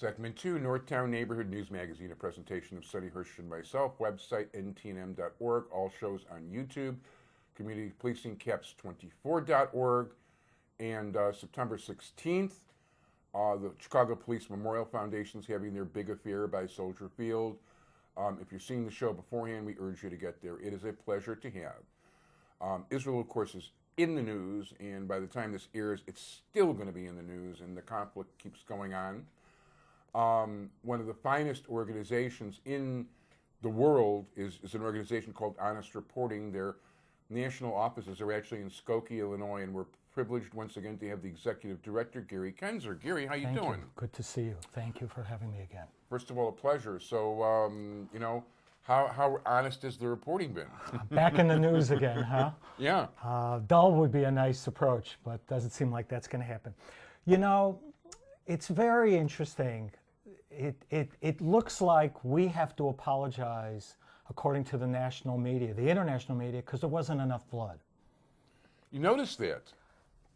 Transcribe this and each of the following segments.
Segment 2, Northtown Neighborhood News Magazine, a presentation of Sonny Hirsch and myself, website ntnm.org, all shows on YouTube, communitypolicingcaps24.org, and September 16th, the Chicago Police Memorial Foundation is having their big affair by Soldier Field. If you're seeing the show beforehand, we urge you to get there. It is a pleasure to have. Israel, of course, is in the news, and by the time this airs, it's still going to be in the news, and the conflict keeps going on. One of the finest organizations in the world is an organization called Honest Reporting. Their national offices are actually in Skokie, Illinois, and we're privileged once again to have the executive director, Gary Kenzer. Gary, how you doing? Thank you. Good to see you. Thank you for having me again. First of all, a pleasure. So, how honest has the reporting been? Back in the news again, huh? Yeah. Dull would be a nice approach, but doesn't seem like that's going to happen. You know, it's very interesting. It looks like we have to apologize, according to the national media, the international media, because there wasn't enough blood. You noticed that.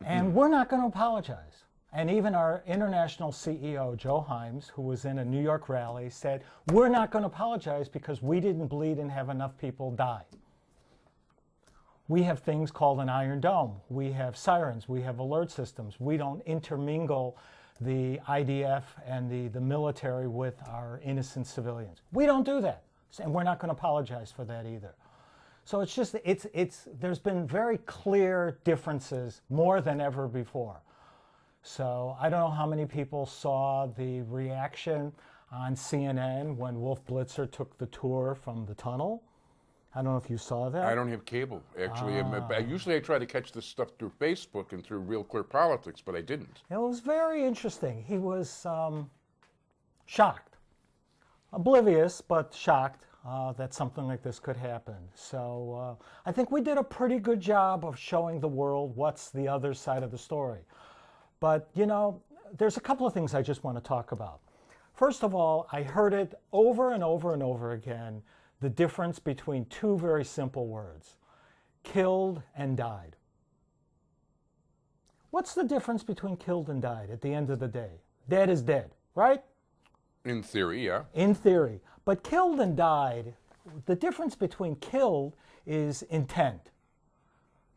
And we're not going to apologize. And even our international CEO, Joe Himes, who was in a New York rally, said, we're not going to apologize because we didn't bleed and have enough people die. We have things called an Iron Dome. We have sirens. We have alert systems. We don't intermingle the IDF and the military with our innocent civilians. We don't do that. And we're not going to apologize for that either. So it's just, there's been very clear differences more than ever before. So I don't know how many people saw the reaction on CNN when Wolf Blitzer took the tour from the tunnel. I don't know if you saw that. I don't have cable, actually. Usually I try to catch this stuff through Facebook and through Real Clear Politics, but I didn't. It was very interesting. He was shocked. Oblivious, but shocked that something like this could happen. So I think we did a pretty good job of showing the world what's the other side of the story. But, you know, there's a couple of things I just want to talk about. First of all, I heard it over and over and over again, the difference between two very simple words, killed and died. What's the difference between killed and died at the end of the day? Dead is dead, right? In theory, yeah. In theory. But killed and died, the difference between killed is intent.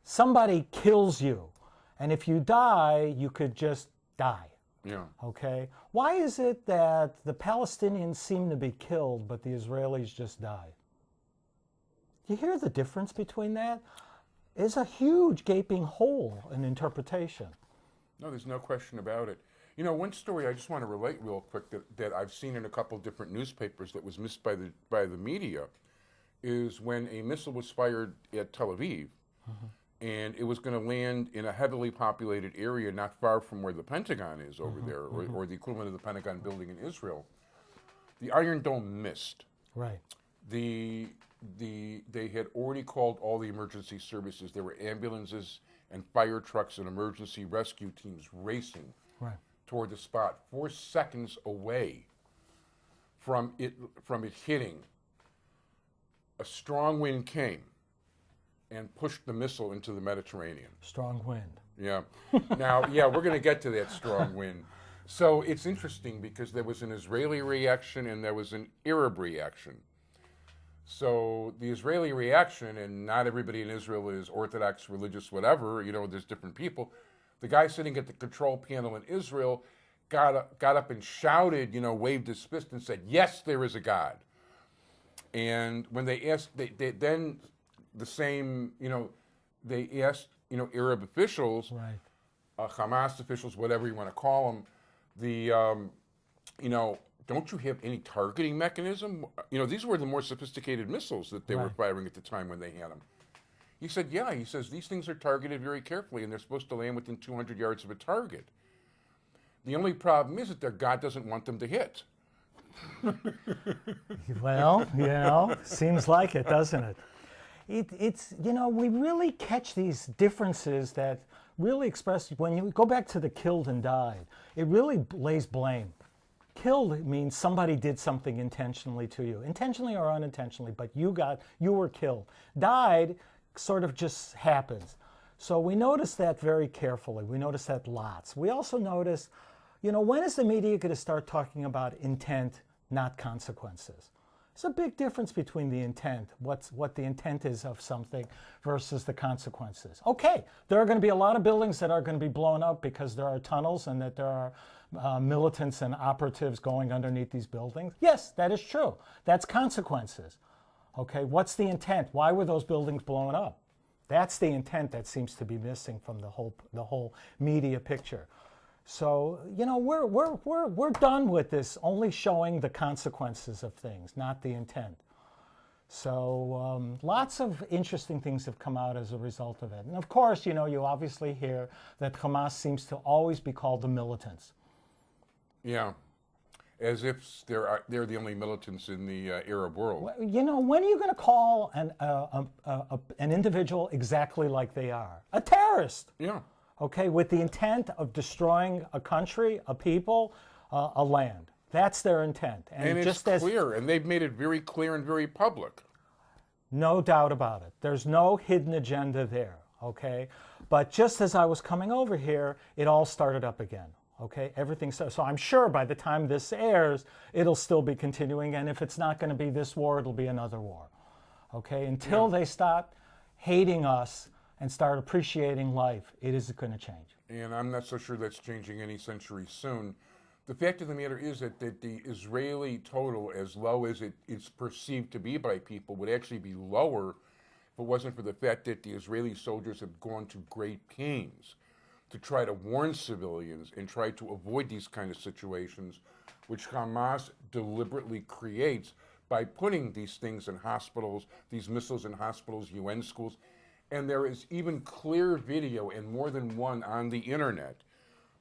Somebody kills you, and if you die, you could just die. Yeah. Okay? Why is it that the Palestinians seem to be killed, but the Israelis just die? You hear the difference between that? It's a huge gaping hole in interpretation. No, there's no question about it. You know, one story I just want to relate real quick that I've seen in a couple different newspapers that was missed by the media is when a missile was fired at Tel Aviv, and it was going to land in a heavily populated area not far from where the Pentagon is over there, or the equivalent of the Pentagon building in Israel. The Iron Dome missed. Right. They had already called all the emergency services. There were ambulances and fire trucks and emergency rescue teams racing toward the spot. 4 seconds away from it hitting, a strong wind came and pushed the missile into the Mediterranean. Strong wind. Yeah. Now, yeah, we're going to get to that strong wind. So it's interesting because there was an Israeli reaction and there was an Arab reaction. So the Israeli reaction, and not everybody in Israel is Orthodox, religious, whatever, you know, there's different people. The guy sitting at the control panel in Israel got up and shouted, you know, waved his fist and said, yes, there is a God. And when they asked, they then the same, you know, they asked, you know, Arab officials, Hamas officials, whatever you want to call them, you know, don't you have any targeting mechanism? You know, these were the more sophisticated missiles that they were firing at the time when they had them. He said, yeah, he says, these things are targeted very carefully and they're supposed to land within 200 yards of a target. The only problem is that their God doesn't want them to hit. Well, you know, seems like it, doesn't it? It's, you know, we really catch these differences that really express, when you go back to the killed and died, it really lays blame. Killed means somebody did something intentionally to you, intentionally or unintentionally, but you were killed. Died sort of just happens. So we notice that very carefully. We notice that lots. We also notice, You know, when is the media going to start talking about intent, not consequences? There's a big difference between the intent, what the intent is of something versus the consequences. Okay, there are going to be a lot of buildings that are going to be blown up because there are tunnels and that there are militants and operatives going underneath these buildings. Yes, that is true. That's consequences. Okay, what's the intent? Why were those buildings blown up? That's the intent that seems to be missing from the whole media picture. So, you know, we're done with this only showing the consequences of things, not the intent. So lots of interesting things have come out as a result of it. And of course, you know, you obviously hear that Hamas seems to always be called the militants. Yeah, as if they're the only militants in the Arab world. Well, you know, when are you going to call an individual exactly like they are? A terrorist. Yeah. Okay, with the intent of destroying a country, a people, a land. That's their intent. And it's just clear, and they've made it very clear and very public. No doubt about it. There's no hidden agenda there, okay? But just as I was coming over here, it all started up again, okay? Everything, so I'm sure by the time this airs, it'll still be continuing, and if it's not going to be this war, it'll be another war, okay? Until they stop hating us and start appreciating life, it isn't going to change. And I'm not so sure that's changing any century soon. The fact of the matter is that the Israeli total, as low as it's perceived to be by people, would actually be lower if it wasn't for the fact that the Israeli soldiers have gone to great pains to try to warn civilians and try to avoid these kind of situations, which Hamas deliberately creates by putting these things in hospitals, these missiles in hospitals, UN schools. And there is even clear video, and more than one on the internet,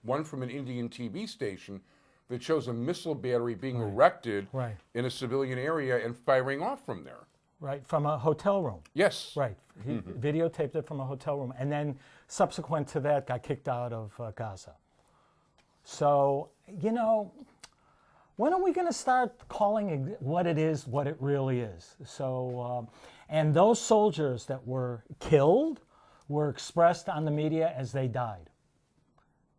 one from an Indian TV station, that shows a missile battery being erected in a civilian area and firing off from there. Right, from a hotel room. Yes. Right. He videotaped it from a hotel room, and then subsequent to that got kicked out of Gaza. So, you know, when are we going to start calling what it is what it really is? So, and those soldiers that were killed were expressed on the media as they died.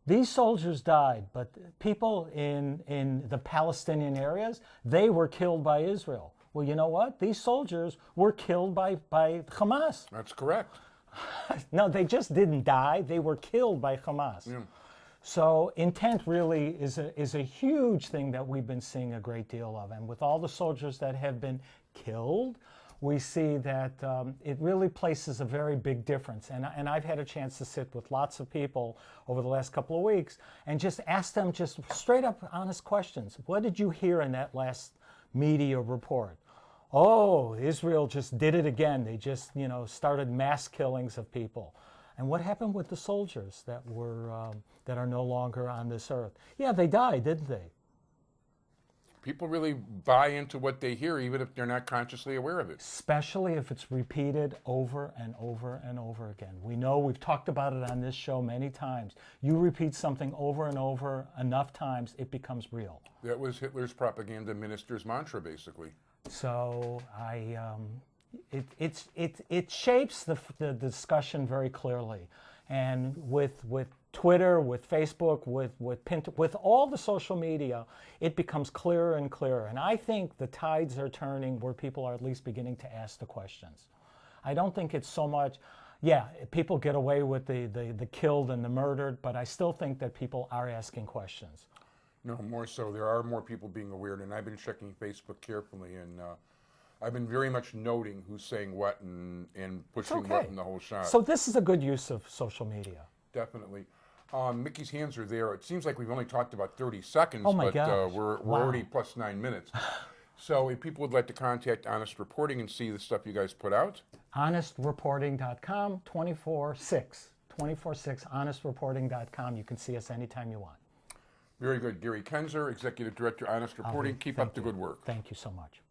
These soldiers died, but people in the Palestinian areas, they were killed by Israel. Well, you know what? These soldiers were killed by Hamas. That's correct. No, they just didn't die. They were killed by Hamas. Yeah. So intent really is a huge thing that we've been seeing a great deal of. And with all the soldiers that have been killed, we see that it really places a very big difference. And I've had a chance to sit with lots of people over the last couple of weeks and just ask them just straight up honest questions. What did you hear in that last media report? Oh, Israel just did it again. They just, you know, started mass killings of people. And what happened with the soldiers that are no longer on this earth? Yeah, they died, didn't they? People really buy into what they hear, even if they're not consciously aware of it. Especially if it's repeated over and over and over again. We know, we've talked about it on this show many times. You repeat something over and over enough times, it becomes real. That was Hitler's propaganda minister's mantra, basically. So it shapes the discussion very clearly. And with Twitter, with Facebook, with Pinterest, with all the social media, it becomes clearer and clearer. And I think the tides are turning where people are at least beginning to ask the questions. I don't think it's so much, yeah, people get away with the killed and the murdered, but I still think that people are asking questions. No, more so. There are more people being aware, and I've been checking Facebook carefully, and I've been very much noting who's saying what and pushing what in the whole shot. So this is a good use of social media. Definitely. Mickey's hands are there. It seems like we've only talked about 30 seconds, but we're already plus 9 minutes. So if people would like to contact Honest Reporting and see the stuff you guys put out? HonestReporting.com, 24/6. 24/6, HonestReporting.com. You can see us anytime you want. Very good. Gary Kenzer, Executive Director, Honest Reporting. Keep up the good work. Thank you so much.